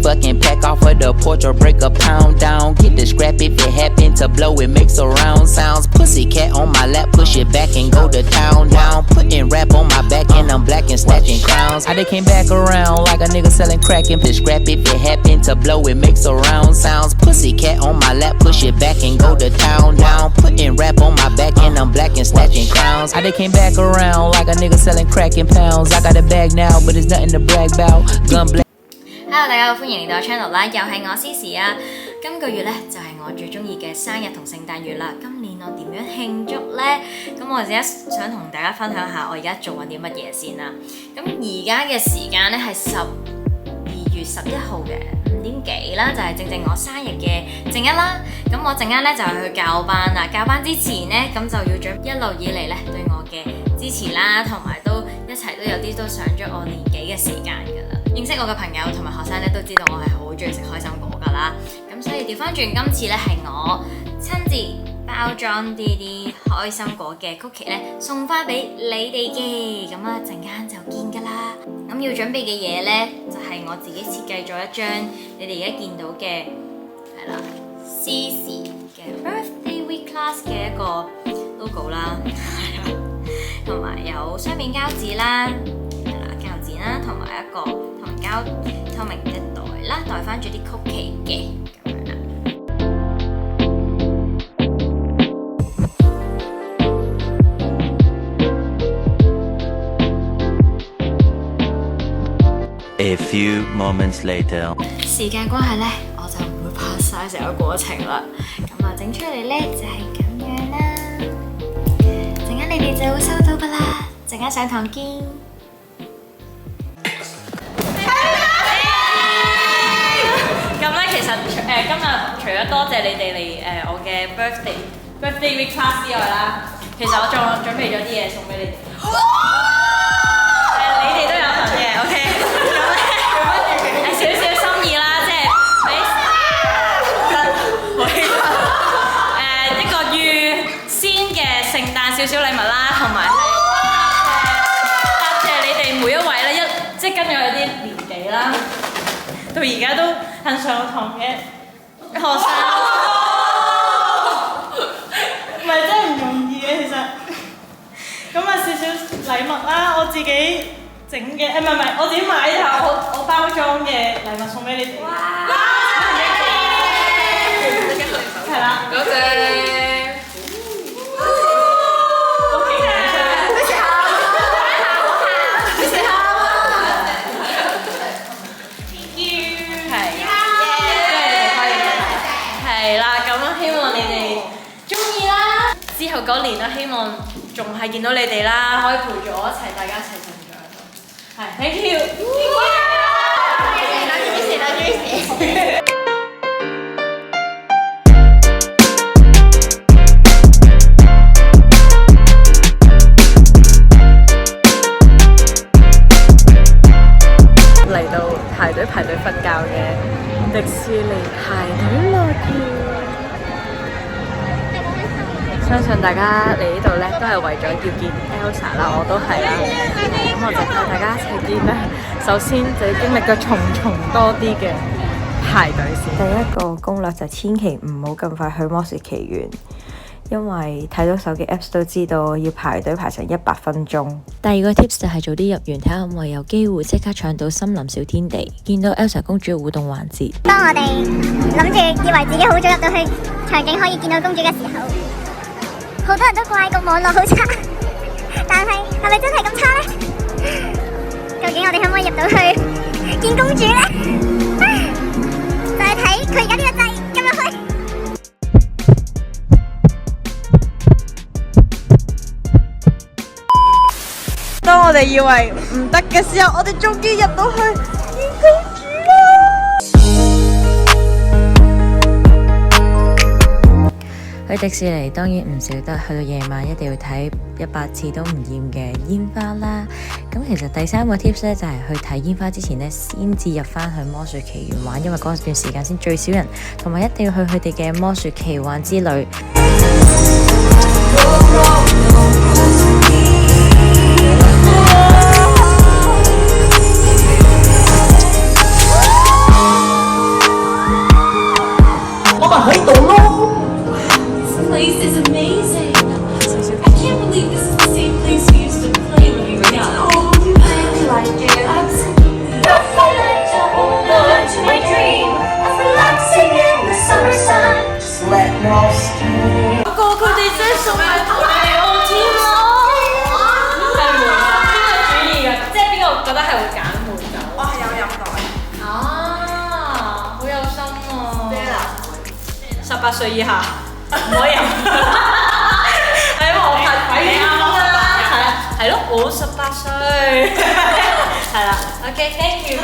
fucking pack off of the porch or break a pound down. Get the scrap if it happen to blow, it makes a round sounds. Pussycat on my lap, push it back and go to town down. Putting rap on my back and I'm black and snatching crowns. I came back around like a nigga selling crack and pitch scrap if it happen to blow, it makes a round sounds. Pussycat on my lap, push it back and go to town down. Putting rap on my back and I'm black and snatching crowns. I came back around like a nigga selling crack in pounds. I got a bag now, but it's nothing to brag about. Gun black. Hello， 大家好，歡迎嚟到我 channel 啦，又係我 Cici 啊。今個月咧就係我最中意嘅生日同聖誕月啦。今年我點樣慶祝呢？咁我而家想同大家分享下我而家做緊啲乜嘢先啦。咁而家嘅時間咧係12月11號嘅5點幾啦，就係正我生日嘅正一啦。咁我陣間咧就係去教班啦。教班之前咧，咁就要獎一路以嚟咧對我嘅支持啦，同埋都一齊都有啲都上咗我年幾嘅時間㗎啦。認識我嘅朋友同埋學生咧都知道我係好中意食開心果㗎啦，咁所以調翻轉今次咧係我親自包裝啲開心果嘅曲奇咧送翻俾你哋嘅，咁啊陣間就見㗎啦。咁要準備嘅嘢咧就係我自己設計咗一張你哋而家見到嘅係啦 Cici 嘅 Birthday Week Class 嘅一個 logo 啦，同埋有雙面膠紙啦，膠剪啦，同埋一個膠透明嘅袋啦，袋翻住啲曲奇嘅咁樣啦。A few moments later， 時間關係咧，我就唔會拍晒成個過程啦。咁啊，整出嚟咧就係咁樣啦。陣間你哋就會收到噶啦。陣間上堂見。其實今日除咗多謝你哋嚟我嘅 birthday week class 之外啦，其實我仲準備咗啲嘢送俾你哋。你哋都有份嘅 ，OK。咁咧少少心意啦，即係俾一個預先嘅聖誕少少禮物啦，同埋係多謝你哋每一位咧，即係跟咗有啲年紀啦，到而家都肯上我堂嘅學生，唔係真係唔容易嘅其實。咁啊少少禮物啦，我自己整嘅，唔係我自己買下我包裝嘅禮物送俾你哋。哇！係啦，多謝。之後嗰年啦，希望仲係見到你哋啦，可以陪住我一齊，大家一齊成長。係 ，thank you。嚟到排隊瞓覺嘅迪士尼排隊樂園。相信大家嚟呢度咧都係為咗要見 Elsa 啦，我都係啦。咁我就帶大家一齊見啦。首先就要經歷咗重多啲嘅排隊先。第一個攻略就千祈唔好咁快去魔術奇緣，因為睇到手機 Apps 都知道要排隊排成100分鐘。第二個 tips 就係早啲入園，睇下可唔可以有機會即刻搶到森林小天地，見到 Elsa 公主嘅互動環節。當我哋諗住以為自己好早入到去場景可以見到公主嘅時候，好多人都怪個網絡好差，但係係咪真係咁差呢？究竟我哋可唔可以入到去見公主呢？就係睇佢而家呢個掣撳入去。當我哋以為唔得嘅時候，我哋終於入到去見公主啦！去迪士尼當然唔少得，去到夜晚一定要睇100次都唔厭嘅煙花啦。咁其實第三個 tips 咧就係去睇煙花之前咧，先至入翻去魔術奇緣玩，因為嗰段時間先最少人，同埋一定要去佢哋嘅魔術奇幻之旅。18歲以下唔可以飲。係因為我快啲啱啱18，係咯，我18歲，係啦。OK，thank you。